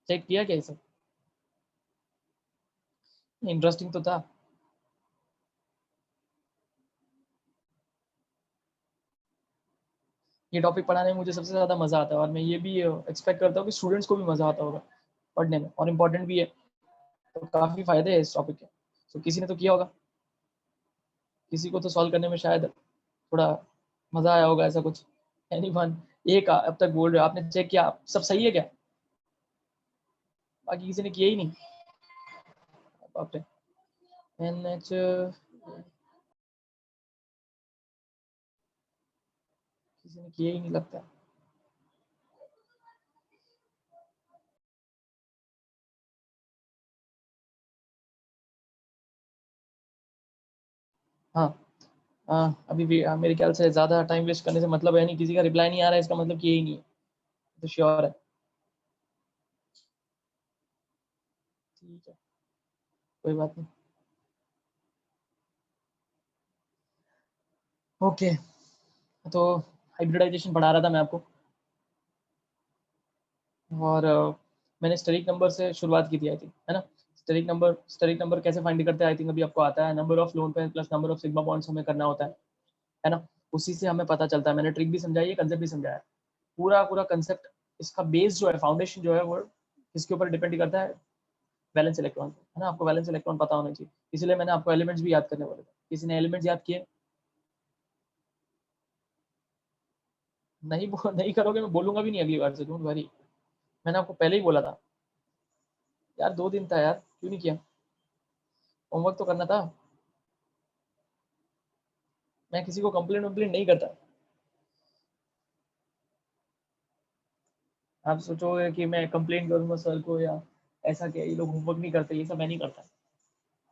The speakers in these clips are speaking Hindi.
चेक किया क्या ये सब? इंटरेस्टिंग तो था। ये टॉपिक पढ़ाने में मुझे सबसे ज़्यादा मज़ा आता है और मैं ये भी एक्सपेक्ट करता हूँ कि स्टूडेंट्स को भी मज़ा आता होगा पढ़ने में, और इम्पोर्टेंट भी है। तो काफ़ी फ़ायदे हैं इस टॉपिक के। तो किसी ने तो किया होगा, किसी को तो सॉल्व करने में शायद थोड़ा मज़ा आया होगा, ऐसा कुछ। एनीवन? एक अब तक बोल रहे हो, आपने चेक किया, सब सही है क्या? बाकी किसी ने किया ही नहीं? बाप रे। NH किसी ने किया ही नहीं लगता। हाँ, अभी भी मेरे ख्याल से ज़्यादा टाइम वेस्ट करने से मतलब है नहीं, किसी का रिप्लाई नहीं आ रहा है, इसका मतलब किया ही नहीं है, तो श्योर है। ठीक है, कोई बात नहीं। ओके, तो हाइब्रिडाइजेशन पढ़ा रहा था मैं आपको, और मैंने स्टेरिक नंबर से शुरुआत की थी, आई थिंक, है ना? स्टेरिक नंबर कैसे फाइंड करते हैं, आई थिंक अभी आपको आता है। Number of lone pair plus number of sigma bonds हमें करना होता है ना? उसी से हमें पता चलता है। मैंने ट्रिक भी समझाई है, कंसेप्ट भी समझाया है। पूरा पूरा कंसेप्ट, इसका बेस जो है, फाउंडेशन जो है, वो इसके ऊपर डिपेंड करता है वैलेंस इलेक्ट्रॉन, है ना? आपको वैलेंस इलेक्ट्रॉन पता होना चाहिए, इसलिए मैंने आपको एलिमेंट्स भी याद करने बोले थे। किसी ने एलिमेंट्स याद किए? नहीं करोगे, मैं बोलूंगा भी नहीं अगली बार से, डोंट वरी। मैंने आपको पहले ही बोला था यार, 2 दिन था यार, क्यों नहीं किया? होमवर्क तो करना था। मैं किसी को कंप्लेंट वम्प्लेंट नहीं करता। आप सोचोगे कि मैं कंप्लेंट करूंगा सर को, या ऐसा क्या, ये लोग होमवर्क नहीं करते, ये सब मैं नहीं करता।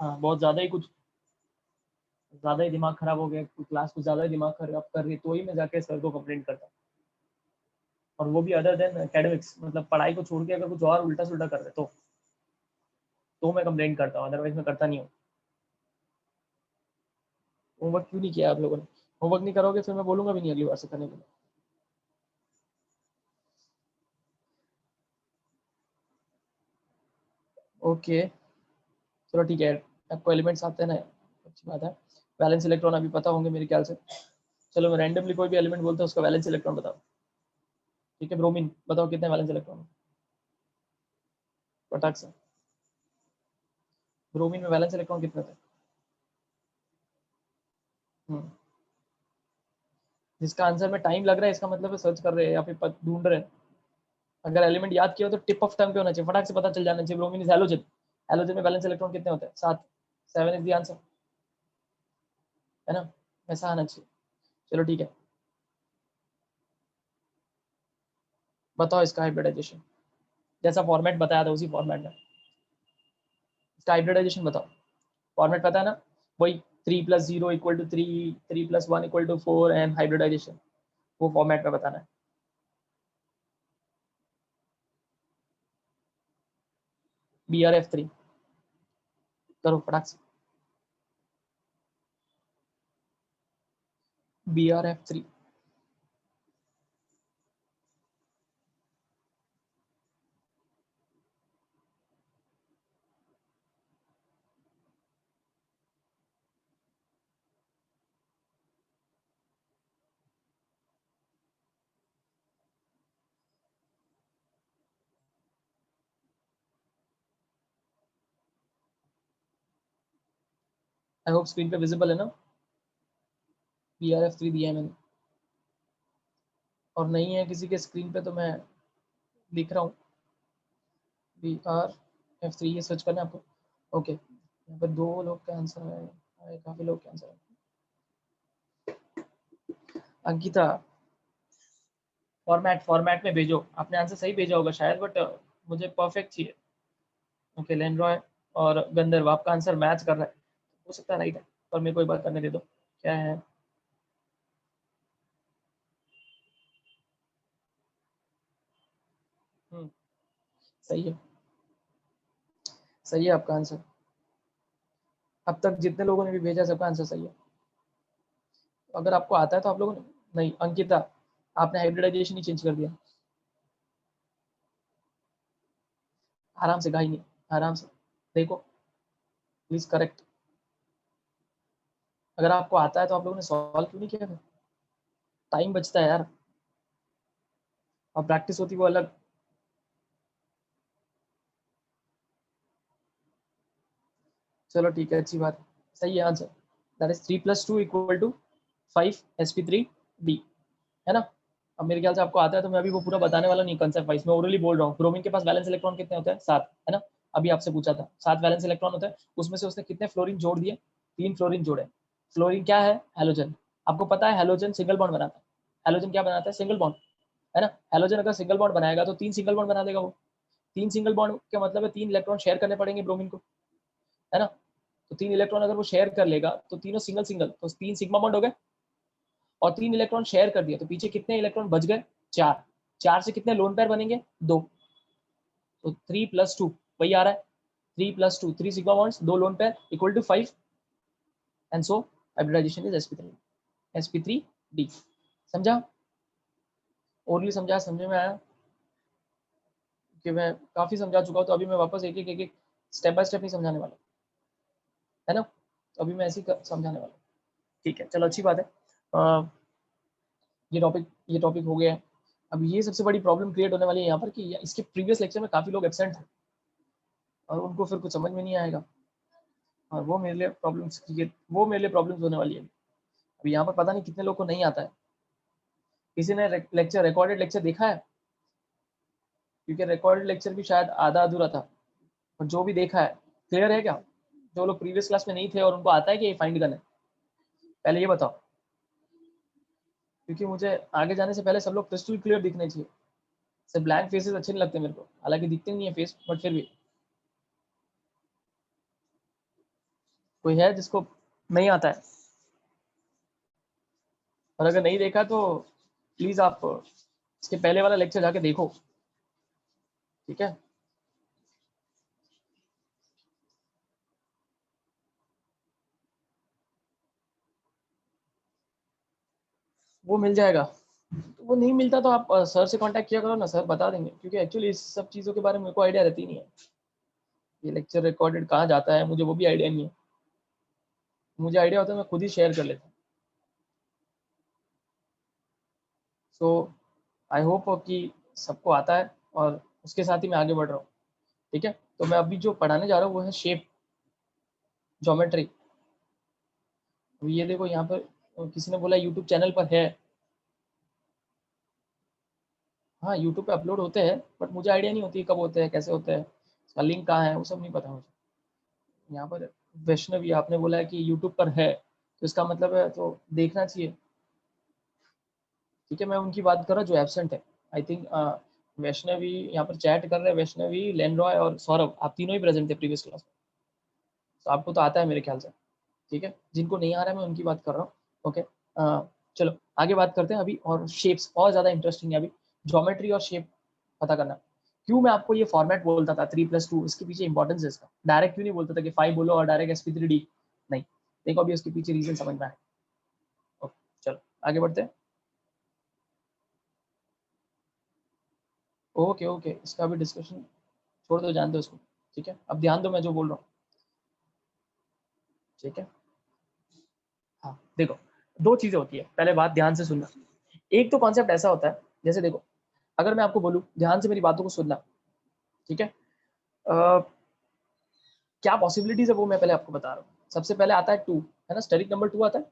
हाँ, बहुत ज़्यादा ही दिमाग खराब हो गया, क्लास को ज़्यादा ही दिमाग खराब कर रही, तो ही मैं जाके सर को कंप्लेंट करता। और वो भी अदर देन एकेडमिक्स, मतलब पढ़ाई को छोड़ के अगर कुछ और उल्टा सुल्टा कर रहे तो मैं कंप्लेंट करता हूँ, अदरवाइज मैं करता नहीं हूँ। होमवर्क क्यों नहीं किया आप लोगों ने? होमवर्क नहीं करोगे फिर मैं बोलूंगा भी नहीं अगली बार से करने के लिए। ओके, चलो ठीक है। आपको एलिमेंट्स आते हैं ना, अच्छी बात है। वैलेंस इलेक्ट्रॉन अभी पता होंगे मेरे ख्याल से। चलो, मैं रैंडमली कोई भी एलिमेंट बोलता हूँ, उसका वैलेंस इलेक्ट्रॉन बताओ। ठीक है, ब्रोमीन बताओ कितने वैलेंस इलेक्ट्रॉन? पटाख से। ब्रोमीन में वैलेंस इलेक्ट्रॉन कितने थे? हम्म। जिसका आंसर में टाइम लग रहा है, इसका मतलब है सर्च कर रहे हैं या फिर ढूंढ रहे हैं। अगर एलिमेंट याद किया हो तो टिप ऑफ टंग पे होना चाहिए, फटाक से पता चल जाना चाहिए। Bromine is halogen. हैलोजन में वैलेंस इलेक्ट्रॉन कितने होते हैं? 7। 7 इज द आंसर, है ना? ऐसा आना चाहिए। चलो ठीक है, बताओ इसका हाइब्रिडाइजेशन। जैसा फॉर्मेट बताया था उसी फॉर्मेट में इसका हाइब्रिडाइजेशन बताओ। फॉर्मेट पता है ना? वही 3+0 = 3, 3+1 = 4, एंड हाइब्रिडाइजेशन, वो फॉर्मेट में बताना है। BRF3 करो फटाक से। BRF3। आई होप स्क्रीन पे विजिबल है ना? BRF3 दिया है मैंने, और नहीं है किसी के स्क्रीन पे तो मैं लिख रहा हूँ। BRF3 ये सर्च करना है आपको। ओके, यहाँ पर 2 लोग का आंसर है, काफी लोग का आंसर है। अंकिता, फॉर्मेट में भेजो। आपने आंसर सही भेजा होगा शायद, बट मुझे परफेक्ट चाहिए। ओके, लेनरॉय और गंधर्व, आपका आंसर मैच कर रहा है, हो सकता है राइट है, पर मेरे को एक बार करने दे दो। क्या है? हम्म, सही है। सही है आपका आंसर। अब तक जितने लोगों ने भी भेजा सबका आंसर सही है। अगर आपको आता है तो आप लोगों ने, नहीं अंकिता, आपने हाइब्रिडाइजेशन ही चेंज कर दिया। आराम से, गाई नहीं, आराम से देखो प्लीज, करेक्ट। अगर आपको आता है तो आप लोगों ने सॉल्व क्यों नहीं किया? टाइम बचता है यार, और प्रैक्टिस होती है वो अलग। चलो ठीक है, अच्छी बात है, सही है आंसर। दैट इज 3 + 2 = 5 sp3d, है ना? अब मेरे ख्याल से आपको आता है, तो मैं अभी वो पूरा बताने वाला नहीं कंसेप्ट वाइज, मैं ओरली बोल रहा हूँ। ब्रोमीन के पास वैलेंस इलेक्ट्रॉन कितने होते हैं? 7, है ना? अभी आपसे पूछा था, 7 वैलेंस इलेक्ट्रॉन होते हैं, उसमें से उसने कितने फ्लोरीन जोड़ दिए? 3 फ्लोरीन जोड़े। फ्लोरीन क्या है? हैलोजन। आपको पता है हैलोजन सिंगल बॉन्ड बनाता है। हैलोजन क्या बनाता है? सिंगल बॉन्ड, है ना? हैलोजन अगर सिंगल बॉन्ड बनाएगा तो 3 सिंगल बॉन्ड बना देगा वो। 3 सिंगल बॉन्ड का मतलब है 3 इलेक्ट्रॉन शेयर करने पड़ेंगे ब्रोमीन को, है ना? तो 3 इलेक्ट्रॉन अगर वो शेयर कर लेगा तो तीनों सिंगल सिंगल, तो 3 सिग्मा बॉन्ड हो गए, और 3 इलेक्ट्रॉन शेयर कर दिए तो पीछे कितने इलेक्ट्रॉन बच गए? 4। 4 से कितने लोन पेयर बनेंगे? 2। तो 3 + 2 वही आ रहा है, 3 + 2, 3 sigma bonds, 2 lone pair equal to 5, and so hybridization is sp3d। समझा? ओरली समझा? समझ में आया कि मैं काफी समझा चुका हूँ, तो अभी मैं वापस एक एक स्टेप बाय स्टेप नहीं समझाने वाला, है ना? तो अभी मैं ऐसे ही समझाने वाला। ठीक है, चलो अच्छी बात है। ये टॉपिक हो गया है। अब ये सबसे बड़ी प्रॉब्लम क्रिएट होने वाली है यहाँ पर कि इसके प्रीवियस लेक्चर में काफी लोग एब्सेंट हैं और उनको फिर कुछ समझ में नहीं आएगा, और वो मेरे लिए प्रॉब्लम्स होने वाली है। अभी यहाँ पर पता नहीं कितने लोग को नहीं आता है। किसी ने रिकॉर्डेड लेक्चर देखा है? क्योंकि रिकॉर्डेड लेक्चर भी शायद आधा अधूरा था, और जो भी देखा है क्लियर है क्या? जो लोग प्रीवियस क्लास में नहीं थे और उनको आता है कि ये फाइंड करना है, पहले ये बताओ, क्योंकि मुझे आगे जाने से पहले सब लोग क्रिस्टल क्लियर दिखने चाहिए। सिर्फ ब्लैंक फेसेस अच्छे नहीं लगते मेरे को, हालांकि दिखते नहीं है फेस, बट फिर भी। कोई है जिसको नहीं आता है? और अगर नहीं देखा तो प्लीज आप इसके पहले वाला लेक्चर जाके देखो, ठीक है? वो मिल जाएगा। तो वो नहीं मिलता तो आप सर से कांटेक्ट किया करो ना, सर बता देंगे, क्योंकि एक्चुअली इस सब चीज़ों के बारे में मेरे को आइडिया रहती नहीं है। ये लेक्चर रिकॉर्डेड कहाँ जाता है मुझे वो भी आइडिया नहीं है। मुझे आइडिया होता है मैं खुद ही शेयर कर लेता हूँ। सो आई होप कि सबको आता है, और उसके साथ ही मैं आगे बढ़ रहा हूँ, ठीक है? तो मैं अभी जो पढ़ाने जा रहा हूँ वो है शेप ज्योमेट्री। ये देखो यहाँ पर किसी ने बोला यूट्यूब चैनल पर है। हाँ, यूट्यूब पे अपलोड होते हैं, बट मुझे आइडिया नहीं होती कब होते हैं, कैसे होते हैं, इसका लिंक कहाँ है, वो सब नहीं पता मुझे। यहाँ पर वैष्णवी आपने बोला है कि यूट्यूब पर है, तो इसका मतलब है तो देखना चाहिए। ठीक है, मैं उनकी बात कर रहा हूँ जो एबसेंट है। आई थिंक वैष्णवी यहाँ पर चैट कर रहे हैं, वैष्णवी, लेनरॉय और सौरभ, आप तीनों ही प्रेजेंट थे प्रीवियस क्लास में, तो आपको तो आता है मेरे ख्याल से। ठीक है, जिनको नहीं आ रहा है मैं उनकी बात कर रहा हूँ। ओके, चलो आगे बात करते हैं अभी, और शेप्स और ज़्यादा इंटरेस्टिंग है अभी, ज्योमेट्री और शेप पता करना। क्यों मैं आपको ये फॉर्मेट बोलता था 3 + 2, इसके पीछे इंपॉर्टेंस है इसका। डायरेक्ट क्यों नहीं बोलता था कि 5 बोलो और डायरेक्ट sp3d? नहीं, देखो अभी उसके पीछे रीजन समझ में आए। ओके, चलो आगे बढ़ते हैं। ओके ओके, इसका भी डिस्कशन छोड़ दो, जान दो इसको। ठीक है, अब ध्यान दो मैं जो बोल रहा हूँ। ठीक है, हाँ देखो, दो चीजें होती है, पहले बात ध्यान से सुनना। एक तो कॉन्सेप्ट ऐसा होता है, जैसे देखो, अगर मैं आपको बोलूँ ध्यान से मेरी बातों को सुनना, ठीक है? क्या पॉसिबिलिटीज है वो मैं पहले आपको बता रहा हूँ। सबसे पहले आता है 2, है ना? स्टेरिक नंबर 2 आता है।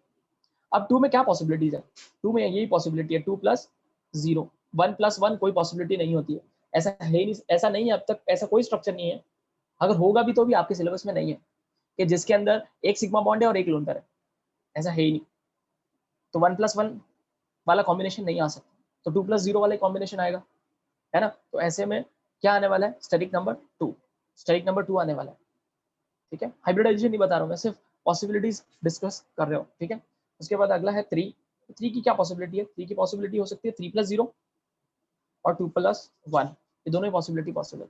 अब 2 में क्या पॉसिबिलिटीज है? 2 में यही पॉसिबिलिटी है, 2 + 0। 1 + 1 कोई पॉसिबिलिटी नहीं होती है, ऐसा है ही नहीं, ऐसा नहीं है अब तक, ऐसा कोई स्ट्रक्चर नहीं है। अगर होगा भी तो भी आपके सिलेबस में नहीं है कि जिसके अंदर एक सिग्मा बॉन्ड है और एक लोन पेयर है, ऐसा है ही नहीं। तो 1 + 1 वाला कॉम्बिनेशन नहीं आ सकता, तो 2 + 0 वाला कॉम्बिनेशन आएगा, है ना? तो ऐसे में क्या आने वाला है? स्टेरिक नंबर 2, स्टेरिक नंबर 2 आने वाला है। ठीक है, हाइब्रिडाइजेशन नहीं बता रहा हूँ मैं, सिर्फ पॉसिबिलिटीज डिस्कस कर रहे हो। ठीक है, उसके बाद अगला है 3। 3 की क्या पॉसिबिलिटी है? 3 की पॉसिबिलिटी हो सकती है 3 + 0 और 2 + 1, ये दोनों ही पॉसिबिलिटी पॉसिबल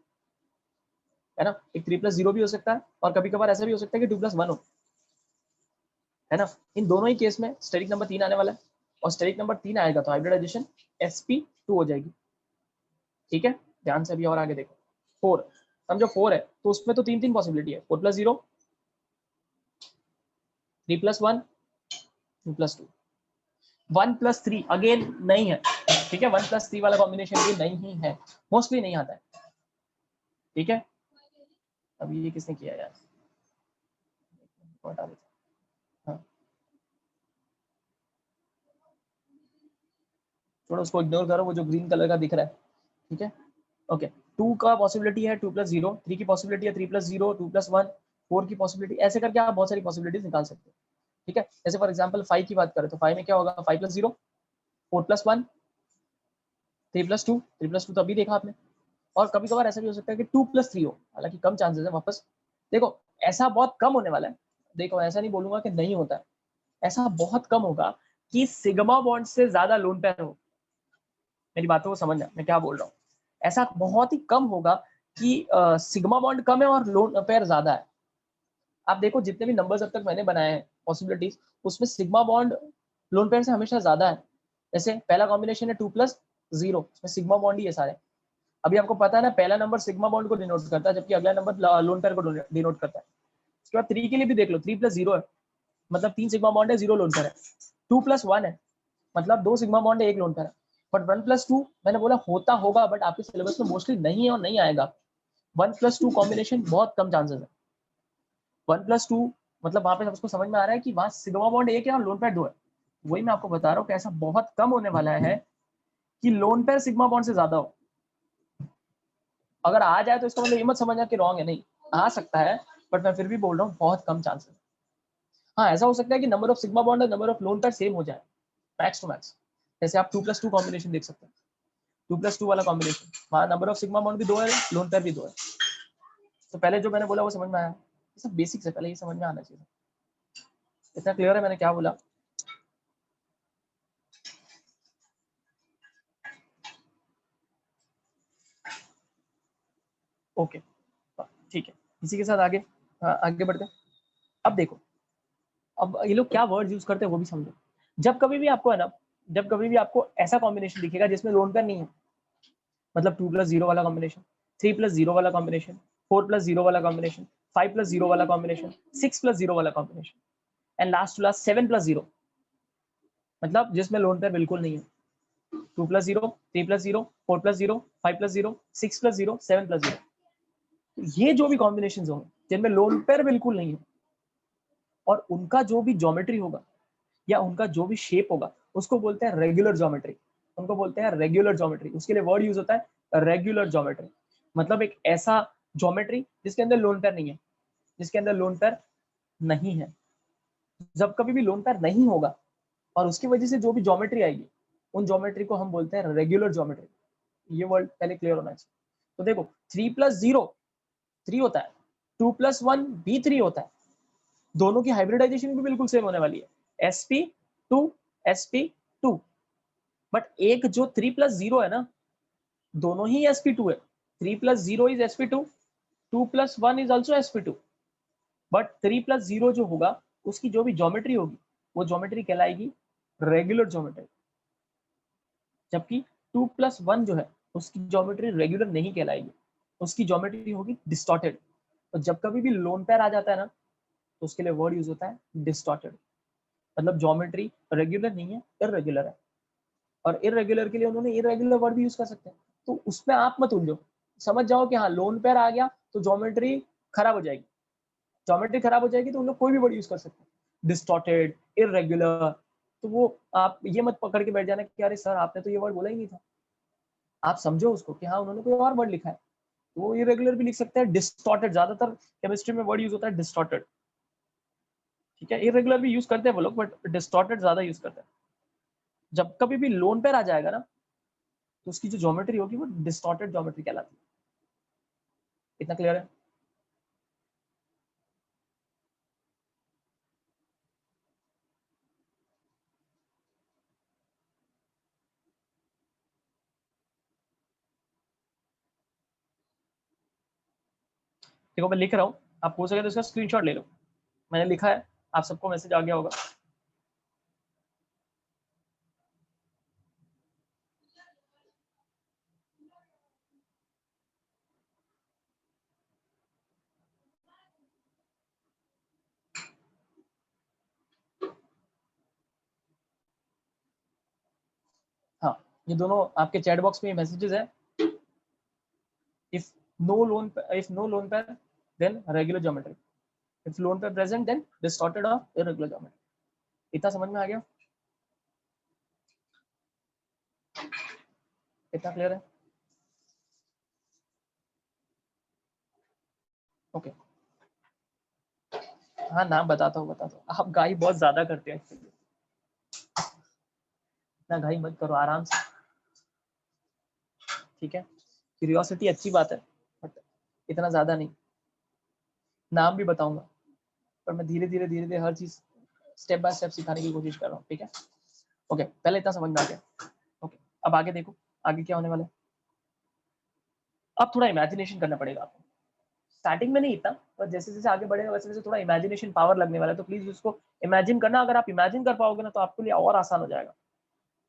है ना? एक 3 + 0 भी हो सकता है, और कभी कभार ऐसा भी हो सकता है कि 2 + 1 हो, है ना? इन दोनों ही केस में स्टेरिक नंबर 3 आने वाला है, और स्टेरिक नंबर 3 आएगा तो हाइब्रिडाइजेशन sp2 हो जाएगी। ठीक है, ध्यान से अभी और आगे देखो। 4, समझो 4 है तो उसमें तो 3 पॉसिबिलिटी है, 4 + 0, 3 + 1, 2 + 2, 1 + 3 अगेन नहीं है, ठीक है, 1 + 3 वाला कॉम्बिनेशन भी नहीं है, मोस्टली नहीं आता है, ठीक है। अभी ये किसने किया यार, हटा देते, हाँ थोड़ा उसको इग्नोर करो, वो जो ग्रीन कलर का दिख रहा है, ठीक है, ओके। 2 का पॉसिबिलिटी है 2 + 0, 3 की पॉसिबिलिटी है 3 + 0, 2 + 1, 4 की पॉसिबिलिटी, ऐसे करके आप बहुत सारी पॉसिबिलिटीज निकाल सकते हो, ठीक है। जैसे फॉर एग्जांपल 5 की बात करें तो 5 में क्या होगा, 5 + 0, 4 + 1, 3 + 2, 3 + 2 तो अभी देखा आपने। और कभी कभार ऐसा भी हो सकता है कि 2 + 3 हो, हालांकि कम चांसेस है वापस, देखो ऐसा बहुत कम होने वाला है, देखो ऐसा नहीं बोलूंगा कि नहीं होता है, ऐसा बहुत कम होगा कि सिग्मा बॉन्ड से ज्यादा लोन पेयर हो, मेरी बातों को समझना मैं क्या बोल रहा हूँ, ऐसा बहुत ही कम होगा कि सिग्मा बॉन्ड कम है और लोन पेयर ज्यादा है। आप देखो जितने भी नंबर्स अब तक मैंने बनाए हैं पॉसिबिलिटीज, उसमें सिग्मा बॉन्ड लोन पेयर से हमेशा ज्यादा है। जैसे पहला कॉम्बिनेशन है 2 + 0, उसमें सिग्मा बॉन्ड ही है सारे। अभी आपको पता है ना, पहला नंबर सिग्मा बॉन्ड को डिनोट करता है, जबकि अगला नंबर लोन पेयर को डिनोट करता है। उसके बाद 3 के लिए भी देख लो, 3 + 0 है, मतलब 3 सिग्मा बॉन्ड है, 0 लोन पेयर है। 2 + 1 है, मतलब 2 सिग्मा बॉन्ड है, 1 लोन पेयर है। बट 1 + 2 मैंने बोला होता होगा, बट आपके सिलेबस में मोस्टली नहीं है और नहीं आएगा। 1 + 2 कॉम्बिनेशन बहुत कम चांसेस है। 1 + 2 मतलब वहां पे सबको समझ में आ रहा है कि वहां सिग्मा बॉन्ड 1 है और लोन पेयर 2 है। वही मैं आपको बता रहा हूँ कि ऐसा बहुत कम होने वाला है कि लोन पेयर सिग्मा बॉन्ड से ज्यादा हो। अगर आ जाए तो इसका मतलब ये मत समझना कि रॉन्ग है, नहीं आ सकता है, बट मैं फिर भी बोल रहा हूँ बहुत कम चांसेस। हाँ ऐसा हो सकता है कि नंबर ऑफ सिग्मा बॉन्ड और number of lone pair same हो जाए, मैक्स टू मैक्स। जैसे आप 2 + 2 कॉम्बिनेशन देख सकते हैं, 2 + 2 वाला कॉम्बिनेशन, वहाँ नंबर ऑफ सिग्मा बॉन्ड भी 2 है, लोन पेयर भी 2 है। तो पहले जो मैंने बोला वो समझ में आया, ये सब बेसिक्स है, पहले ये समझ में आना चाहिए। इतना क्लियर है मैंने क्या बोला? ओके ठीक है, इसी के साथ आगे, हाँ, आगे बढ़ते हैं। अब देखो, अब ये लोग क्या वर्ड यूज करते हैं वो भी समझो। जब कभी भी आपको है ना, जब कभी भी आपको ऐसा कॉम्बिनेशन दिखेगा जिसमें लोन पेयर नहीं है, मतलब 2 + 0 वाला कॉम्बिनेशन, 3 + 0 वाला कॉम्बिनेशन, 4 + 0 वाला कॉम्बिनेशन, 5 + 0 वाला कॉम्बिनेशन, 6 + 0 वाला combination, and last to last 7 + 0, मतलब जिसमें लोन पेयर बिल्कुल नहीं है। 2 + 0, 3 + 0, 4 + 0, 5 + 0, 6 + 0, 7 + 0, ये जो भी कॉम्बिनेशन होंगे जिनमें लोन पेयर बिल्कुल नहीं है, और उनका जो भी ज्योमेट्री होगा या उनका जो भी शेप होगा, उसको बोलते हैं रेगुलर ज्योमेट्री। उनको बोलते हैं रेगुलर ज्योमेट्री, उसके लिए वर्ड यूज होता है रेगुलर ज्योमेट्री, मतलब एक ऐसा ज्योमेट्री जिसके अंदर लोन पेयर नहीं है, जिसके अंदर लोन पेयर नहीं है। जब कभी भी लोन पेयर नहीं होगा और उसकी वजह से जो भी ज्योमेट्री आएगी, उन ज्योमेट्री को हम बोलते हैं रेगुलर ज्योमेट्री। ये वर्ड पहले क्लियर होना चाहिए। तो देखो 3 + 0 3 होता है, 2 + 1 भी 3 होता है, दोनों की हाइब्रिडाइजेशन भी बिल्कुल सेम होने वाली है, sp2 sp2। बट एक जो 3 + 0 है ना, दोनों ही sp2 है, 3 + 0 is sp2, 2 + 1 is also sp2। But 3 + 0 जो होगा, उसकी जो भी ज्योमेट्री होगी, वो ज्योमेट्री कहलाएगी रेगुलर ज्योमेट्री, जबकि 2 + 1 जो है, उसकी ज्योमेट्री रेगुलर नहीं कहलाएगी, उसकी ज्योमेट्री होगी डिस्टॉर्टेड। तो जब कभी भी लोन पेयर आ जाता है ना, तो उसके लिए वर्ड यूज होता है डिस्टॉर्टेड, मतलब ज्योमेट्री रेगुलर नहीं है, इरेगुलर है। और इरेगुलर के लिए उन्होंने इरेगुलर वर्ड भी यूज कर सकते हैं। तो उसमें आप मत उलझो, समझ जाओ कि हाँ लोन पेयर आ गया तो ज्योमेट्री खराब हो जाएगी, ज्योमेट्री खराब हो जाएगी तो उन लोग कोई भी वर्ड यूज कर सकते हैं, डिस्टॉर्टेड, इरेगुलर। तो वो आप ये मत पकड़ के बैठ जाना कि अरे सर आपने तो ये वर्ड बोला ही नहीं था। आप समझो उसको कि हाँ उन्होंने कोई और वर्ड लिखा है, तो वो इरेगुलर भी लिख सकते हैं, डिस्टॉर्टेड, ज्यादातर केमिस्ट्री में वर्ड यूज होता है डिस्टॉर्टेड, ठीक है। इरेगुलर भी यूज करते हैं वो लोग, बट डिस्टॉर्टेड ज्यादा यूज करते हैं। जब कभी भी लोन पेयर आ जाएगा ना, तो उसकी जो ज्योमेट्री होगी वो डिस्टॉर्टेड ज्योमेट्री कहलाती है। इतना क्लियर है? देखो मैं लिख रहा हूँ, आप हो सके तो इसका स्क्रीनशॉट ले लो, मैंने लिखा है, आप सबको मैसेज आ गया होगा। ये दोनों आपके चैट बॉक्स में मैसेजेस है। If no lone pair then regular geometry, if lone pair present then distorted और इरेगुलर ज्योमेट्री। इतना समझ में आ गया? इतना क्लियर है? ओके हाँ नाम बताता हूँ आप गाई बहुत ज्यादा करते हैं, इतना घाई मत करो, आराम से, ठीक है? क्यूरियोसिटी अच्छी बात है बट इतना ज्यादा नहीं। नाम भी बताऊंगा पर मैं धीरे धीरे हर चीज स्टेप बाय स्टेप सिखाने की कोशिश कर रहा हूँ, ठीक है? ओके पहले इतना समझ में आ गया। ओके अब आगे देखो, आगे क्या होने वाला है। अब थोड़ा इमेजिनेशन करना पड़ेगा आपको, स्टार्टिंग में नहीं इतना, पर जैसे जैसे आगे बढ़ेगा वैसे वैसे थोड़ा इमेजिनेशन पावर लगने वाला है, तो प्लीज उसको इमेजिन करना। अगर आप इमेजिन कर पाओगे ना तो आपके लिए और आसान हो जाएगा,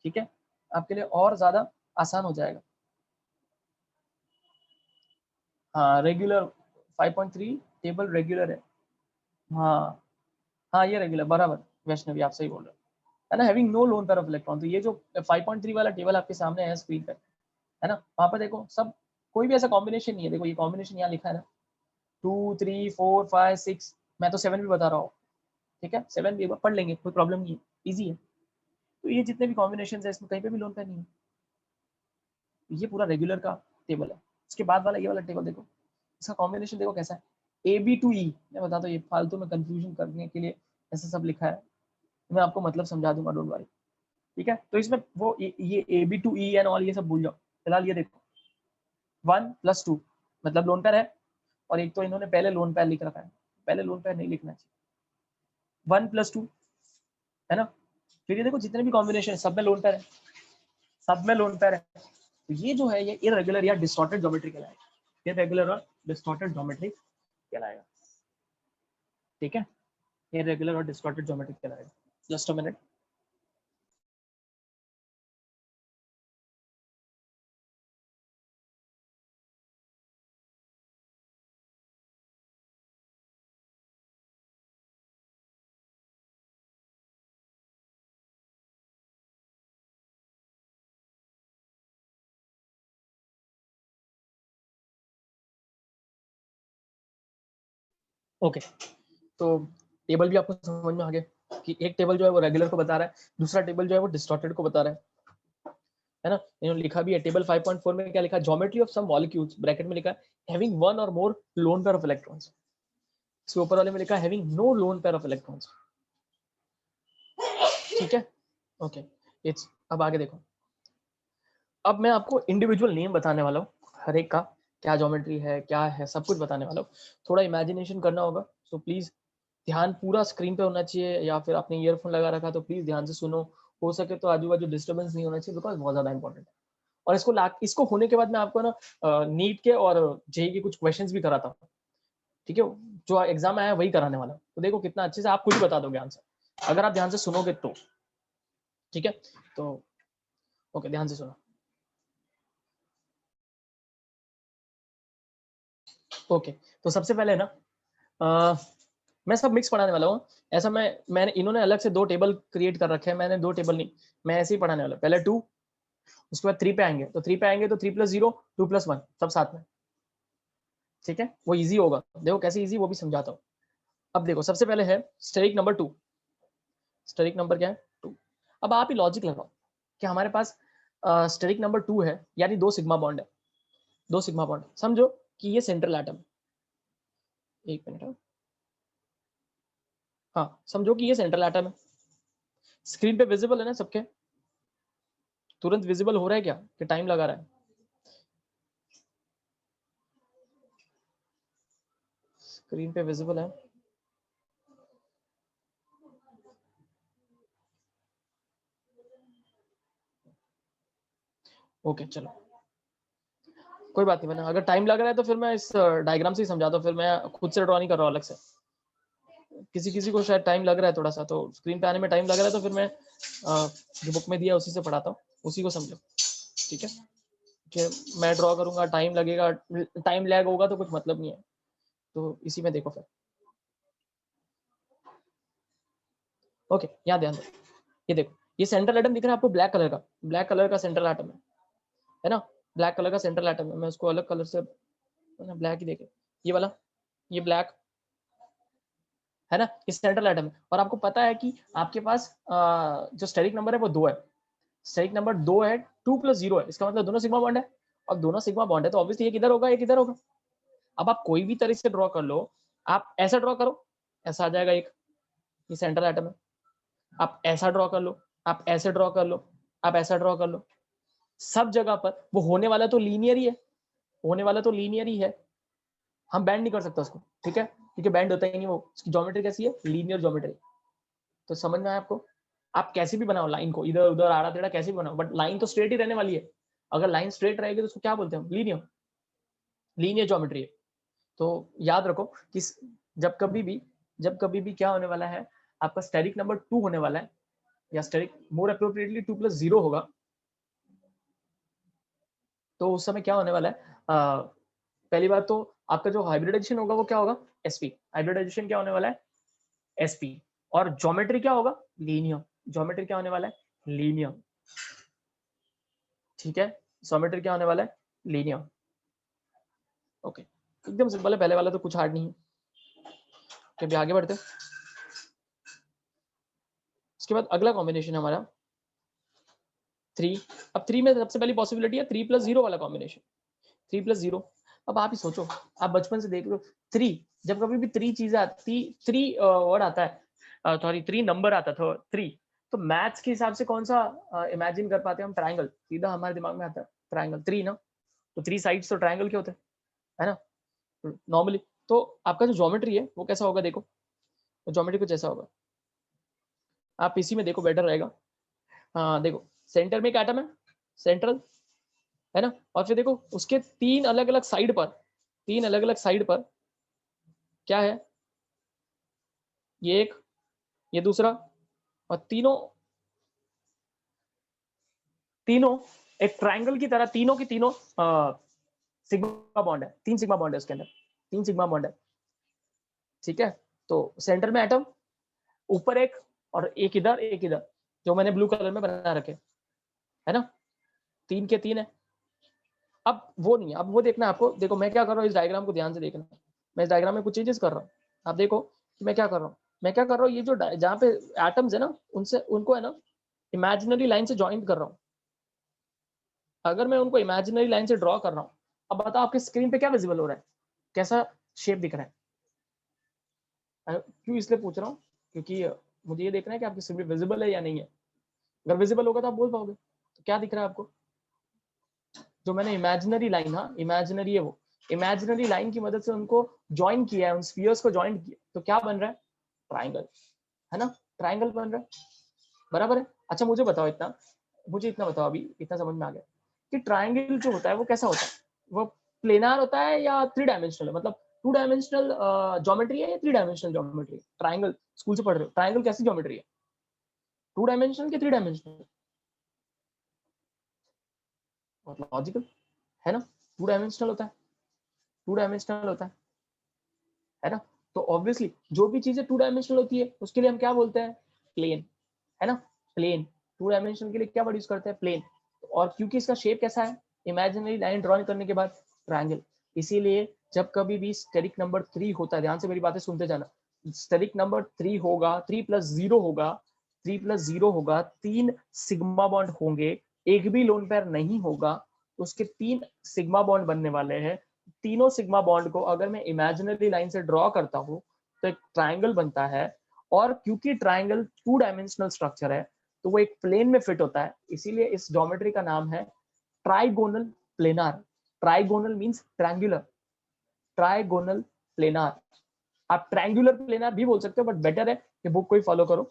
ठीक है? आपके लिए और ज्यादा आसान हो जाएगा। हाँ रेगुलर 5.3 टेबल रेगुलर है। हाँ हाँ ये रेगुलर बराबर, वैष्णवी आप सही बोल रहे हो, है ना? Having no lone pair of electron, तो ये जो 5.3 वाला टेबल आपके सामने है स्क्रीन पर, है ना? वहां पर देखो सब, कोई भी ऐसा कॉम्बिनेशन नहीं है। देखो ये कॉम्बिनेशन यहाँ लिखा है ना, 2 3 4 5 6, मैं तो 7 भी बता रहा हूँ, ठीक है? 7 भी पढ़ लेंगे, कोई प्रॉब्लम नहीं है, ईजी है। तो ये जितने भी कॉम्बिनेशन है इसमें कहीं पे भी लोन पेयर नहीं है, ये पूरा रेगुलर का टेबल है। इसके बाद वाला ये वाला टेबल देखो, इसका कॉम्बिनेशन देखो कैसा है, AB to E। मैं बताता हूँ, ये फालतू में कंफ्यूजन करने के लिए ऐसा सब लिखा है, मैं आपको मतलब समझा दूंगा, डोंट वरी, ठीक है? तो इसमें वो ये AB to E and all ये सब भूल जाओ, फिलहाल ये देखो 1+2 मतलब लोन पेयर है, और एक तो इन्होंने पहले लोन पेयर लिख रखा है, पहले लोन पेयर नहीं लिखना चाहिए। 1+2 है ना? फिर ये देखो जितने भी कॉम्बिनेशन सब में लोन पेयर है, सब में लोन पेयर है। तो ये जो है ये इरेगुलर या डिस्टॉर्टेड ज्योमेट्री कहलाएगा, इरेगुलर और डिस्टॉर्टेड ज्योमेट्री कहलाएगा, ठीक है? इरेगुलर और डिस्टॉर्टेड ज्योमेट्री कहलाएगा। Just a minute. ओके तो टेबल भी आपको समझ में आ गया कि एक टेबल जो है वो रेगुलर को बता रहा है, दूसरा टेबल जो है वो डिस्टॉर्टेड को बता रहा है ना? इन्होंने लिखा भी है टेबल 5.4 में, क्या लिखा है? Geometry of some molecules, bracket में लिखा है having one or more lone pair of electrons. इसके ऊपर वाले में लिखा है having no lone pair of electrons, ठीक है? ओके इट्स, अब आगे देखो, अब मैं आपको इंडिविजुअल नेम बताने वाला हूँ हर एक का, क्या ज्योमेट्री है क्या है सब कुछ बताने वाला हूँ। थोड़ा इमेजिनेशन करना होगा, तो प्लीज ध्यान पूरा स्क्रीन पे होना चाहिए, या फिर आपने ईयरफोन लगा रखा तो प्लीज ध्यान से सुनो, हो सके तो आजू बाजू डिस्टर्बेंस नहीं होना चाहिए, बिकॉज बहुत ज्यादा इंपॉर्टेंट है। और इसको होने के बाद मैं आपको ना नीट के और जेई के कुछ क्वेश्चंस भी कराता हूँ, ठीक है? जो एग्जाम आया है वही कराने वाला हूँ, तो देखो कितना अच्छे से आप खुद ही बता दोगे आंसर अगर आप ध्यान से सुनोगे तो, ठीक है? तो ओके ध्यान से सुनो। ओके तो सबसे पहले ना मैं सब मिक्स पढ़ाने वाला हूँ। ऐसा मैंने इन्होंने अलग से 2 टेबल क्रिएट कर रखे हैं, मैंने 2 टेबल नहीं, मैं ऐसे ही पढ़ाने वाला हूँ। पहले 2, उसके बाद 3 पे आएंगे, तो 3 पे आएंगे तो 3+0 2+1 सब साथ में, ठीक है? वो इजी होगा, देखो कैसे इजी वो भी समझाता हूँ। अब देखो सबसे पहले है स्टेरिक नंबर 2, स्टेरिक नंबर क्या है 2। अब आप ही लॉजिक लगाओ कि हमारे पास स्टेरिक नंबर 2 है, यानी 2 सिग्मा बॉन्ड है, 2 सिग्मा बॉन्ड, समझो कि ये सेंट्रल एटम है। एक मिनट, हाँ समझो कि ये सेंट्रल एटम है, स्क्रीन पे विजिबल है ना सबके? तुरंत विजिबल हो रहा है क्या कि टाइम लगा रहा है? स्क्रीन पे विजिबल है? ओके चलो कोई बात नहीं, मैंने अगर टाइम लग रहा है तो फिर मैं इस डायग्राम से ही समझाता हूँ, फिर मैं खुद से ड्रॉ नहीं कर रहा हूँ अलग से। किसी किसी को शायद टाइम लग रहा है थोड़ा सा, तो स्क्रीन पे आने में टाइम लग रहा है, तो फिर मैं जो बुक में दिया उसी से पढ़ाता हूँ, उसी को समझो, ठीक है? कि मैं ड्रॉ करूंगा टाइम लगेगा, टाइम लैग होगा तो कुछ मतलब नहीं है, तो इसी में देखो फिर। ओके यहाँ ध्यान दो, ये देखो ये सेंट्रल एटम दिख रहा है आपको ब्लैक कलर का, ब्लैक कलर का सेंट्रल एटम है ना, ब्लैक कलर का सेंट्रल एटम है। मैं उसको अलग कलर से ब्लैक ही देखे, ये वाला, ये ब्लैक है ना, ये सेंट्रल एटम है। और आपको पता है कि आपके पास जो स्टेरिक नंबर है वो 2 है, स्टेरिक नंबर 2 है, 2 + 0 है, इसका मतलब दोनों सिग्मा बॉन्ड है। अब दोनों सिग्मा बॉन्ड है तो ऑब्वियसली एक इधर होगा एक इधर होगा। अब आप कोई भी तरह से ड्रॉ कर लो, आप ऐसा ड्रॉ करो, ऐसा आ जाएगा एक, ये सेंट्रल एटम है। आप ऐसा ड्रॉ कर लो, आप ऐसे ड्रॉ कर लो, आप ऐसा ड्रॉ कर लो, सब जगह पर वो होने वाला तो लीनियर ही है, होने वाला तो लीनियर ही है, हम बैंड नहीं कर सकते उसको, ठीक है, क्योंकि बैंड होता ही नहीं वो, उसकी ज्योमेट्री कैसी है, लीनियर ज्योमेट्री। तो समझ में आया आपको, आप कैसे भी बनाओ लाइन को, इधर उधर आड़ा टेढ़ा कैसे भी बनाओ, बट लाइन तो स्ट्रेट ही रहने वाली है। अगर लाइन स्ट्रेट रहेगी तो उसको क्या बोलते हैं, लीनियर, लीनियर ज्योमेट्री है। तो याद रखो कि जब कभी भी क्या होने वाला है, आपका स्टेरिक नंबर 2 होने वाला है, या स्टेरिक मोर अप्रोप्रिएटली 2 + 0 होगा, तो उस समय क्या होने वाला है, पहली बात तो आपका जो हाइब्रिडाइजेशन होगा वो क्या होगा, sp, हाइब्रिडाइजेशन क्या होने वाला है, sp, और ज्योमेट्री क्या होगा, लीनियर, ज्योमेट्री क्या होने वाला है, लीनियर, ठीक है, ज्योमेट्री क्या होने वाला है, लीनियर। ओके, एकदम सिंपल है, पहले वाला तो कुछ हार्ड नहीं है। अभी आगे बढ़ते हैं। उसके बाद अगला कॉम्बिनेशन हमारा 3। अब 3 में सबसे पहली पॉसिबिलिटी है 3 + 0 वाला कॉम्बिनेशन, 3 + 0। अब आप ही सोचो, आप बचपन से देख लो 3, जब कभी भी 3 चीजें आती, 3 वर्ड आता है, सॉरी 3 नंबर आता था 3, तो मैथ्स के हिसाब से कौन सा इमेजिन कर पाते हैं हम, ट्रायंगल, सीधा हमारे दिमाग में आता है ट्रायंगल 3 ना, तो 3 साइड्स तो ट्रायंगल के होते हैं, है ना नॉर्मली। तो आपका जो ज्योमेट्री है वो कैसा होगा, देखो तो ज्योमेट्री कुछ ऐसा होगा, आप इसी में देखो बेटर रहेगा। हाँ देखो, सेंटर में एक एटम है, सेंट्रल, है ना, और फिर देखो उसके 3 अलग अलग साइड पर, 3 अलग अलग साइड पर क्या है, ये एक, ये दूसरा, और तीनों तीनों एक ट्रायंगल की तरह, तीनों की तीनों सिग्मा बॉन्ड है, 3 सिग्मा बॉन्ड है उसके अंदर, 3 सिग्मा बॉन्ड है, ठीक है। तो सेंटर में एटम, ऊपर एक, और एक इधर एक इधर, जो मैंने ब्लू कलर में बना रखे, है ना, 3 के 3 है। अब वो नहीं है, अब वो देखना आपको, देखो मैं क्या कर रहा हूँ, इस डायग्राम को ध्यान से देखना, मैं इस डायग्राम में कुछ चेंजेस कर रहा हूँ, आप देखो कि मैं क्या कर रहा हूँ, मैं क्या कर रहा हूँ, ये जो जहाँ पे एटम्स है ना, उनसे उनको है ना इमेजिनरी लाइन से ज्वाइन कर रहा हूँ। अगर मैं उनको इमेजिनरी लाइन से ड्रॉ कर रहा हूँ, अब बताओ आपके स्क्रीन पे क्या विजिबल हो रहा है, कैसा शेप दिख रहा है, क्यों इसलिए पूछ रहा हूँ, क्योंकि मुझे ये देखना है कि आपकी स्क्रीन पे विजिबल है या नहीं है। अगर विजिबल होगा तो आप बोल पाओगे, तो क्या दिख रहा है आपको, जो मैंने इमेजिनरी लाइन, हाँ इमेजिनरी है वो, इमेजिनरी लाइन की मदद से उनको ज्वाइन किया है, उन स्फीयर्स को ज्वाइन किया, तो क्या बन रहा है, ट्राइंगल, है ना, ट्राइंगल बन रहा है, बराबर है। अच्छा मुझे बताओ इतना, मुझे इतना बताओ, अभी इतना समझ में आ गया कि ट्राइंगल जो होता है वो कैसा होता है, वो प्लेनार होता है या 3 डायमेंशनल है, मतलब 2 डायमेंशनल ज्योमेट्री है या 3 डायमेंशनल ज्योमेट्री है, ट्राइंगल स्कूल से पढ़ रहे हो, ट्राइंगल कैसी ज्योमेट्री है, 2 डायमेंशनल के 3 डायमेंशनल, बहुत लॉजिकल है ना, 2 डायमेंशनल होता है, 2 डायमेंशनल होता है ना। तो ऑब्वियसली जो भी चीजें 2 डायमेंशनल होती है उसके लिए हम क्या बोलते हैं, प्लेन, है ना, प्लेन, 2 डायमेंशनल के लिए क्या वर्ड यूज करते हैं, प्लेन। और क्योंकि इसका शेप कैसा है, इमेजिनरी लाइन ड्रॉ करने के बाद ट्रायंगल, इसीलिए जब कभी भी स्टेरिक नंबर 3 होता है, ध्यान से मेरी बातें सुनते जाना, स्टेरिक नंबर 3 होगा, 3 + 0 होगा, 3 + 0 होगा, 3 सिग्मा बॉन्ड होंगे, एक भी लोन पेयर नहीं होगा, उसके 3 सिग्मा बॉन्ड बनने वाले हैं, तीनों सिग्मा बॉन्ड को अगर मैं इमेजिनरी लाइन से ड्रॉ करता हूं तो एक ट्राइंगल बनता है। और क्योंकि ट्राइंगल 2 डायमेंशनल स्ट्रक्चर है तो वो एक प्लेन में फिट होता है, इसीलिए इस ज्योमेट्री का नाम है trigonal planar. Trigonal means triangular, trigonal planar, आप ट्रायंगुलर प्लेनार भी बोल सकते हो, बट बेटर है कि बुक को ही फॉलो करो,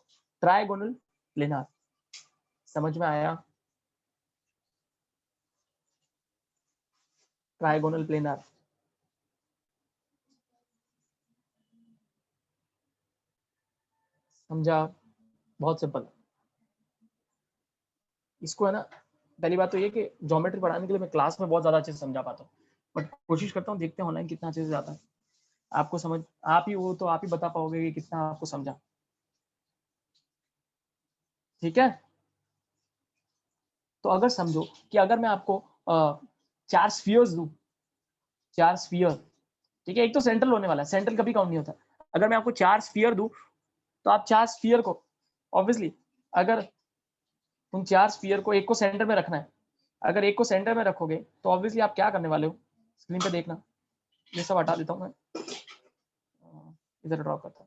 ट्राइगोनल प्लेनार। समझ में आया, ट्राइगोनल प्लेनार, समझा, बहुत सिंपल। इसको है ना, पहली बात तो ये कि ज्योमेट्री पढ़ाने के लिए मैं क्लास में बहुत ज्यादा अच्छे से समझा पाता हूँ, बट कोशिश करता हूँ, देखते हैं ऑनलाइन कितना अच्छे से जाता है, आपको समझ, आप ही वो तो आप ही बता पाओगे कि कितना आपको समझा, ठीक है। तो अगर समझो कि अगर मैं आपको 4 स्फीयर्स दूं, 4 स्फीयर, ठीक है, एक तो सेंट्रल होने वाला है, सेंट्रल कभी काउंट नहीं होता। अगर मैं आपको 4 स्फीयर दूं तो आप 4 स्फीयर को ऑब्वियसली, अगर उन 4 स्फीयर को एक को सेंटर में रखना है, अगर एक को सेंटर में रखोगे तो ऑब्वियसली आप क्या करने वाले हो, स्क्रीन पे देखना, ये सब हटा देता हूं मैं, इधर ड्रॉ करता हूं।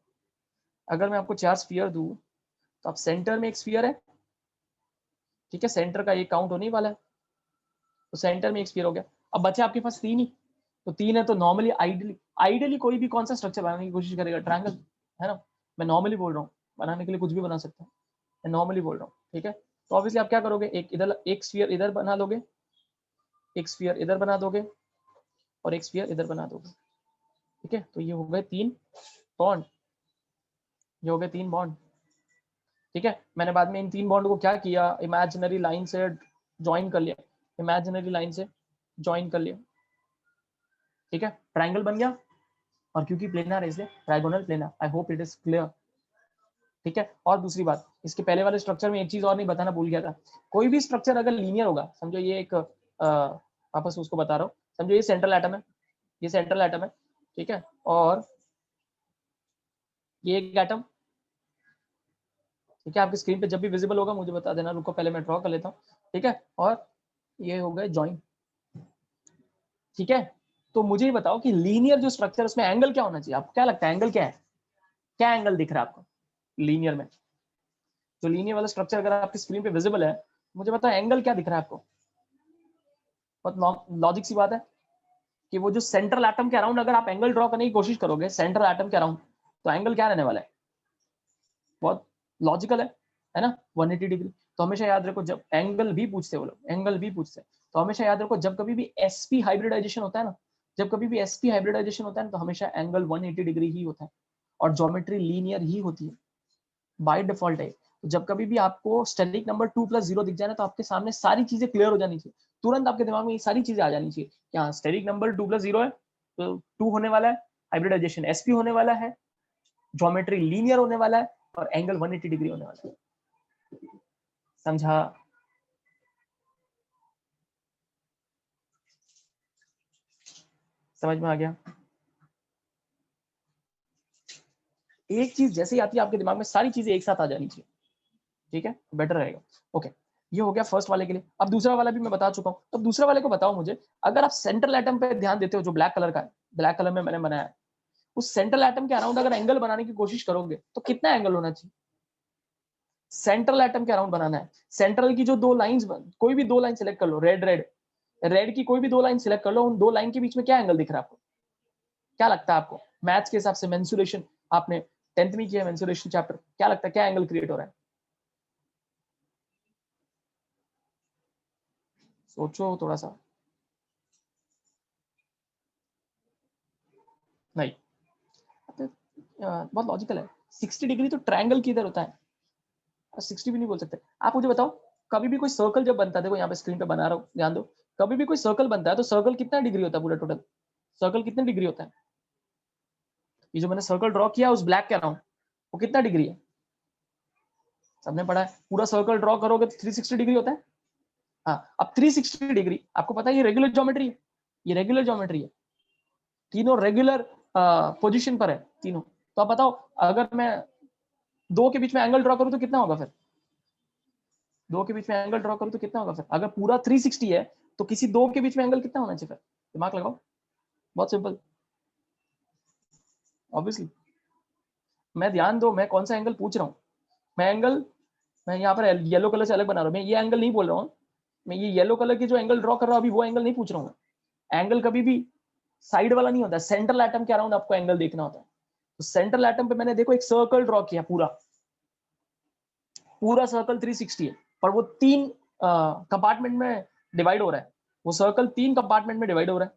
अगर मैं आपको 4 स्फीयर दूं तो आप सेंटर में एक स्फीयर है, ठीक है, सेंटर का एक काउंट होने वाला है, तो सेंटर में एक स्फीयर हो गया। अब बचे आपके पास 3 ही, तो 3 है तो नॉर्मली आइडियली कोई भी कौन सा स्ट्रक्चर बनाने की कोशिश करेगा, ट्रायंगल, है ना। मैं नॉर्मली बोल रहा हूँ, बनाने के लिए कुछ भी बना सकता हूँ, मैं नॉर्मली बोल रहा हूँ, ठीक है। तो ऑब्वियसली आप क्या करोगे, एक इधर एक स्फीयर इधर बना दोगे, एक स्फीयर इधर बना दोगे और एक स्फीयर इधर बना दोगे, ठीक है। तो ये हो गए 3 बॉन्ड, ये हो गए 3 बॉन्ड, ठीक है। मैंने बाद में इन 3 बॉन्ड को क्या किया, इमेजिनरी लाइन से ज्वाइन कर लिया, इमेजिनरी लाइन से ज्वाइन कर लिया, ठीक है, ट्रायंगल बन गया। और क्योंकि प्लेनर है इसलिए trigonal planar. I hope it is clear, ठीक है। और दूसरी बात, इसके पहले वाले स्ट्रक्चर में एक चीज और नहीं बताना भूल गया था, कोई भी स्ट्रक्चर अगर लीनियर होगा, समझो ये एक वापस उसको बता रहा हूँ, समझो ये सेंट्रल एटम है, ये सेंट्रल एटम है, ठीक है, और ये एक एटम, ठीक है, आपकी स्क्रीन पे जब भी विजिबल होगा मुझे बता देना, रुको पहले मैं ड्रॉ कर लेता हूँ, ठीक है। और ये हो गए जॉइन, ठीक है। तो मुझे ये बताओ कि लीनियर जो स्ट्रक्चर, उसमें एंगल क्या होना चाहिए, आपको क्या लगता है एंगल क्या है, क्या एंगल दिख रहा है आपको लीनियर में, जो लीनियर वाला स्ट्रक्चर अगर आपकी स्क्रीन पे विजिबल है, मुझे बताओ एंगल क्या दिख रहा है आपको। बहुत लॉजिक सी बात है कि वो जो सेंट्रल एटम के अराउंड अगर आप एंगल ड्रॉ करने की कोशिश करोगे, सेंट्रल एटम के अराउंड, तो एंगल क्या रहने वाला है, बहुत लॉजिकल है ना, 180 डिग्री। तो हमेशा याद रखो, जब एंगल भी पूछते वो लोग, एंगल भी पूछते हैं, तो हमेशा याद रखो जब कभी भी sp हाइब्रिडाइजेशन होता है ना, जब कभी भी sp हाइब्रिडाइजेशन होता है ना, तो हमेशा एंगल 180 डिग्री ही होता है और ज्योमेट्री लीनियर ही होती है बाय डिफॉल्ट है। तो जब कभी भी आपको स्टेरिक नंबर 2+0 दिख जाए ना, तो आपके सामने सारी चीजें क्लियर हो जानी चाहिए, तुरंत आपके दिमाग में ये सारी चीजें आ जानी चाहिए कि हाँ स्टेरिक नंबर 2+0 है, तो 2 होने वाला है, हाइब्रिडाइजेशन sp होने वाला है, ज्योमेट्री लीनियर होने वाला है और एंगल 180 डिग्री होने वाला है। समझा? समझ में आ गया? एक चीज जैसे ही आती है आपके दिमाग में सारी चीजें एक साथ आ जानी चाहिए, ठीक है, बेटर रहेगा। ओके, ये हो गया फर्स्ट वाले के लिए। अब दूसरा वाला भी मैं बता चुका हूँ, तो दूसरे वाले को बताओ मुझे, अगर आप सेंट्रल एटम पे ध्यान देते हो, जो ब्लैक कलर का है, ब्लैक कलर में मैंने बनाया है, उस सेंट्रल एटम के अराउंड अगर एंगल बनाने की कोशिश करोगे तो कितना एंगल होना चाहिए, सेंट्रल एटम के अराउंड बनाना है। सेंट्रल की जो 2 लाइंस, कोई भी 2 लाइन सिलेक्ट कर लो, रेड रेड रेड की कोई भी 2 लाइन सिलेक्ट कर लो, उन 2 लाइन के बीच में क्या एंगल दिख रहा है आपको, क्या लगता है आपको मैथ्स के हिसाब से, मेंसुरेशन आपने 10th में किया है, मेंसुरेशन चैप्टर, क्या लगता है क्या एंगल क्रिएट हो रहा है, सोचो थोड़ा सा। नहीं, बहुत लॉजिकल है, 60 डिग्री तो ट्रायंगल की इधर होता है, 60 भी नहीं बोल सकते। आप मुझे बताओ, कभी भी कोई सर्कल जब बनता है, देखो यहाँ पे स्क्रीन पे बना रहा हूँ, ध्यान दो, कभी भी कोई सर्कल बनता है तो सर्कल कितना डिग्री होता है पूरा टोटल, सर्कल कितने डिग्री होता है, ये जो मैंने सर्कल ड्रॉ किया उस ब्लैक के अराउंड, वो कितना डिग्री है, सबने पढ़ा है, पूरा सर्कल ड्रॉ करोगे तो 360 डिग्री होता है। हाँ, अब 360 डिग्री आपको पता है ये रेगुलर ज्योमेट्री है, ये रेगुलर ज्योमेट्री है, तीनों रेगुलर पोजीशन पर है तीनों। तो आप बताओ, अगर मैं 2 के बीच में एंगल ड्रॉ करूं तो कितना होगा फिर, 2 के बीच में एंगल ड्रॉ करूं तो कितना होगा फिर, अगर पूरा 360 है तो किसी 2 के बीच में एंगल कितना होना चाहिए फिर, दिमाग लगाओ, बहुत सिंपल, ऑब्वियसली। मैं ध्यान दो, मैं कौन सा एंगल पूछ रहा हूँ, मैं एंगल, मैं यहाँ पर येलो कलर से अलग बना रहा हूँ, मैं ये एंगल नहीं बोल रहा हूँ, मैं ये येलो कलर की जो एंगल ड्रॉ कर रहा हूँ अभी, वो एंगल नहीं पूछ रहा हूँ मैं। एंगल कभी भी साइड वाला नहीं होता, सेंट्रल एटम के अराउंड आपको एंगल देखना होता है। तो सेंट्रल एटम पे मैंने देखो एक सर्कल ड्रॉ किया, पूरा पूरा सर्कल 360 है, पर वो 3 कंपार्टमेंट में डिवाइड हो रहा है, वो सर्कल 3 कंपार्टमेंट में डिवाइड हो रहा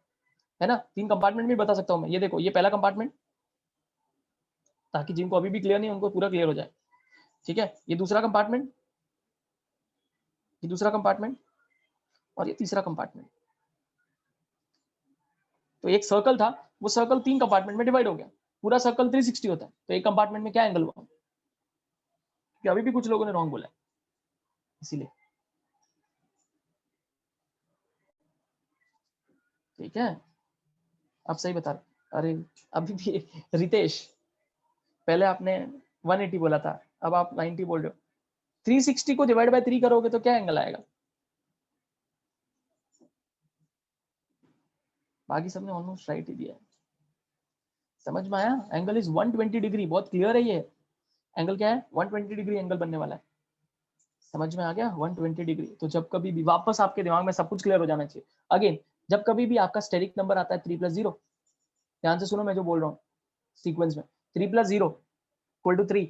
है ना, 3 कंपार्टमेंट में बता सकता हूँ मैं, ये देखो ये पहला कंपार्टमेंट, ताकि जिनको अभी भी क्लियर नहीं उनको पूरा क्लियर हो जाए, ठीक है, ये दूसरा कंपार्टमेंट, ये दूसरा कंपार्टमेंट और ये तीसरा कंपार्टमेंट। तो एक सर्कल था, वो सर्कल 3 कंपार्टमेंट में डिवाइड हो गया, पूरा सर्कल 360 होता है, तो एक कंपार्टमेंट में क्या एंगल हुआ, कि अभी भी कुछ लोगों ने रॉन्ग बोला है इसीलिए। ठीक है, आप सही बता रहे। अरे अभी भी रितेश, पहले आपने 180 बोला था, अब आप 90 बोल रहे हो। 360 को डिवाइड बाय 3 करोगे तो क्या एंगल आएगा? बाकी सबने ऑलमोस्ट राइट ही दिया है। समझ में आया? एंगल इज 120 डिग्री, बहुत क्लियर है ये। एंगल क्या है? 120 डिग्री एंगल बनने वाला है। समझ में आ गया? 120 डिग्री। तो जब कभी भी वापस आपके दिमाग में सब कुछ क्लियर हो जाना चाहिए। अगेन, जब कभी भी आपका स्टेरिक नंबर आता है 3+0, ध्यान से सुनो मैं जो बोल रहा हूँ सीक्वेंस में। 3+0 = 3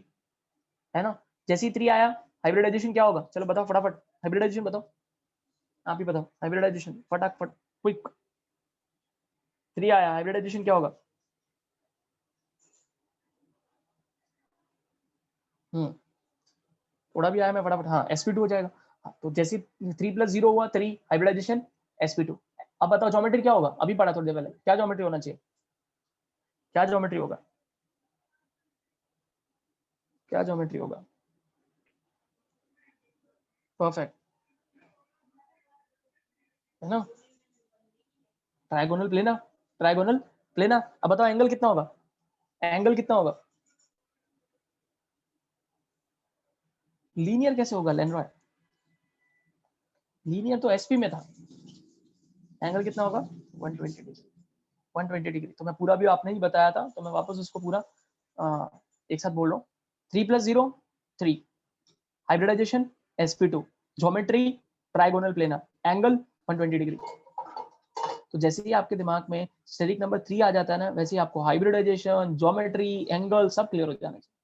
है ना। जैसे ही 3 आया, हाइब्रिडाइजेशन क्या होगा? चलो बताओ फटाफट, हाइब्रिडाइजेशन बताओ, आप ही बताओ हाइब्रिडाइजेशन फटाफट, क्विक। 3 आया, हाइब्रिडाइजेशन क्या होगा? थोड़ा भी आया मैं फटाफट, हाँ sp2 हो जाएगा। हाँ, तो जैसे 3+0 हुआ 3, हाइब्रिडाइजेशन sp2। अब बताओ ज्योमेट्री क्या होगा? अभी पढ़ा थोड़ी देर पहले, क्या ज्योमेट्री होना चाहिए? क्या ज्योमेट्री होगा? क्या ज्योमेट्री होगा? परफेक्ट, है ना। Trigonal planar, trigonal planar. अब बताओ एंगल कितना होगा? एंगल कितना होगा? लीनियर कैसे होगा लेनरॉय? लीनियर तो एसपी में था। एंगल कितना होगा? 120 डिग्री। 120 डिग्री। तो मैं पूरा भी आपने ही बताया था, तो मैं वापस उसको पूरा एक साथ बोल रहा हूँ। 3+0 3, hybridization sp2, geometry trigonal planar, angle 120 degree. तो जैसे ही आपके दिमाग में स्टेरिक नंबर 3 आ जाता है ना, वैसे ही आपको हाइब्रिडाइजेशन, ज्योमेट्री, एंगल सब क्लियर हो जाना चाहिए।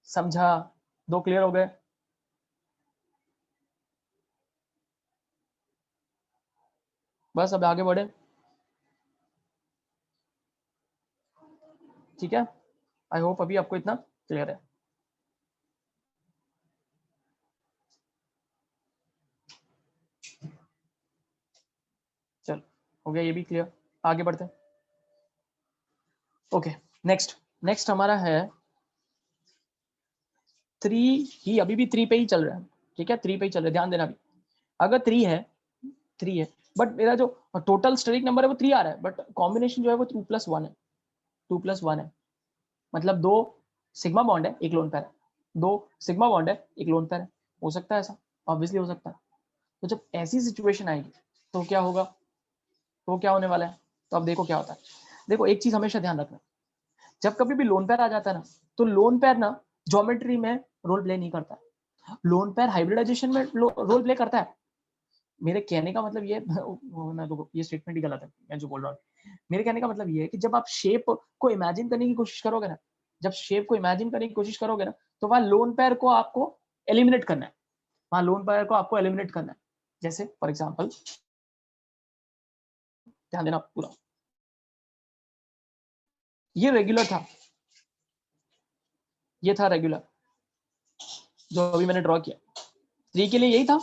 समझा? 2 क्लियर हो गए। बस अब आगे बढ़े, ठीक है। आई होप अभी आपको इतना क्लियर है। चल, हो गया ये भी क्लियर, आगे बढ़ते हैं। ओके, नेक्स्ट नेक्स्ट हमारा है 3 ही, अभी भी 3 पे ही चल रहा है, ठीक है। 3 पे ही चल रहा है, ध्यान देना भी। अगर 3 है, 3 है, बट मेरा जो टोटल स्टेरिक नंबर है वो 3 आ रहा है, बट कॉम्बिनेशन जो है वो 2+1 है। 2+1 है, मतलब 2 सिग्मा बॉन्ड है, एक लोन पेयर है। 2 सिग्मा बॉन्ड है, एक लोन पेयर है। हो सकता है ऐसा, ऑब्वियसली हो सकता है। तो जब ऐसी सिचुएशन आएगी तो क्या होगा? तो क्या होने वाला है? तो अब देखो क्या होता है। देखो एक चीज हमेशा ध्यान रखना, जब कभी भी लोन पेयर आ जाता है ना, तो लोन पेयर ना ज्योमेट्री में रोल प्ले नहीं करता। लोन पेयर हाइब्रिडाइजेशन में रोल प्ले करता है। मेरे कहने का मतलब ये ना, तो ये स्टेटमेंट ही गलत है मैं जो बोल रहा हूँ। मेरे कहने का मतलब ये है कि जब आप शेप को इमेजिन करने की कोशिश करोगे ना, जब शेप को इमेजिन करने की कोशिश करोगे ना, तो वहां लोन पेयर को आपको एलिमिनेट करना है। वहां लोन पेयर को आपको एलिमिनेट करना है। जैसे फॉर एग्जाम्पल, ध्यान देना पूरा, ये रेगुलर था, ये था रेगुलर जो अभी मैंने ड्रॉ किया। 3 के लिए यही था,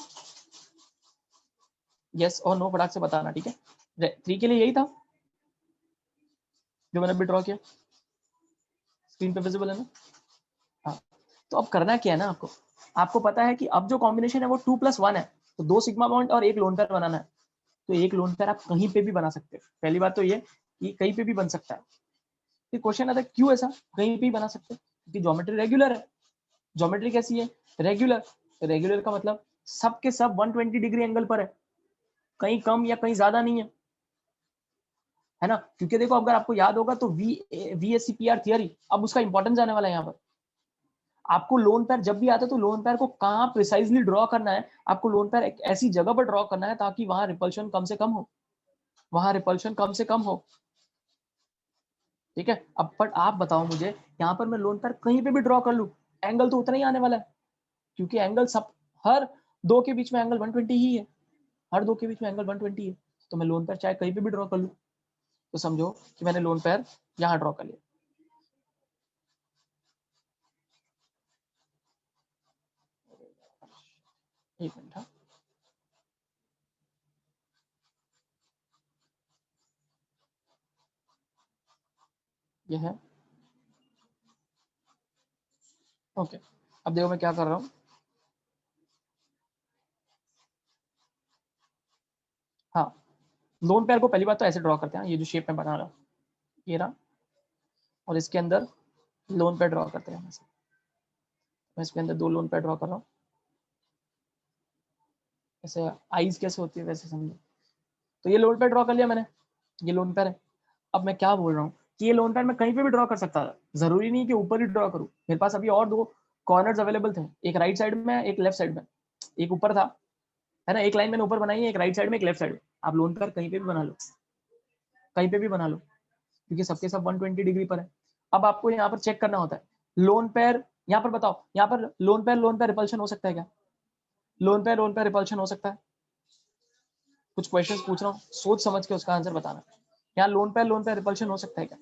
यस और नो फटाक से बताना, ठीक है। 3 के लिए यही था जो मैंने अभी ड्रॉ किया, स्क्रीन पे विजिबल है ना। हाँ, तो अब करना क्या है ना, आपको आपको पता है कि अब जो कॉम्बिनेशन है वो 2+1 है, तो 2 सिग्मा बॉन्ड और एक लोन पेयर बनाना है। तो एक लोन पेयर आप कहीं पे भी बना सकते हो। पहली बात तो ये कि कहीं पे भी बन सकता है। फिर क्वेश्चन आता है क्यों ऐसा कहीं पे ही बना सकते हैं? क्योंकि ज्योमेट्री रेगुलर है। ज्योमेट्री कैसी है? रेगुलर। रेगुलर का मतलब सबके सब 120 डिग्री एंगल पर है, कहीं कम या कहीं ज्यादा नहीं है ना। क्योंकि देखो अगर आपको याद होगा तो VSEPR थियरी, अब उसका इंपॉर्टेंस आने वाला है यहाँ पर। आपको लोन पेयर जब भी आता है तो लोन पेयर को कहाँ प्रिसाइजली ड्रॉ करना है? आपको लोन पेयर एक ऐसी जगह पर ड्रॉ करना है ताकि वहां रिपल्शन कम से कम हो, वहां रिपल्शन कम से कम हो, ठीक है। अब बट आप बताओ मुझे, यहाँ पर मैं लोन पेयर कहीं पे भी ड्रॉ कर लूं, एंगल तो उतना ही आने वाला है। क्योंकि एंगल सब, हर दो के बीच में एंगल 120 ही है, हर दो के बीच में एंगल 120 है। तो मैं लोन पेयर चाहे कहीं पे भी ड्रॉ कर लूं, तो समझो कि मैंने लोन पेयर यहाँ ड्रॉ कर लिया। एक मिनट, हाँ, ये है, ओके। अब देखो मैं क्या कर रहा हूँ, हाँ, लोन पेयर को पहली बात तो ऐसे ड्रॉ करते हैं, ये जो शेप में बना रहा ये रहा, और इसके अंदर लोन पेयर ड्रॉ करते हैं। मैं इसके अंदर 2 लोन पेयर ड्रॉ कर रहा हूँ, ऐसे आईज कैसे होती है वैसे समझो। तो ये लोन पेयर ड्रॉ कर लिया मैंने, ये लोन पेयर है। अब मैं क्या बोल रहा हूँ कि ये लोन पेयर मैं कहीं पे भी ड्रॉ कर सकता था, जरूरी नहीं कि ऊपर ही ड्रॉ करूँ। मेरे पास अभी और 2 कॉर्नर्स अवेलेबल थे, एक राइट साइड में एक लेफ्ट साइड में। एक ऊपर था, है ना, एक लाइन मैंने ऊपर बनाई है, एक राइट साइड में एक लेफ्ट साइड में। आप लोन पेयर कहीं पे भी बना लो, कहीं पे भी बना लो, क्योंकि सबके सब 120 डिग्री पर है। अब आपको यहाँ पर चेक करना होता है लोन पेयर, यहाँ पर बताओ, यहाँ पर लोन पेयर रिपल्शन हो सकता है क्या? लोन पेयर रिपल्शन हो सकता है? कुछ क्वेश्चंस पूछ रहा हूँ, सोच समझ के उसका आंसर बताना। यहाँ लोन पेयर रिपल्शन हो सकता है क्या?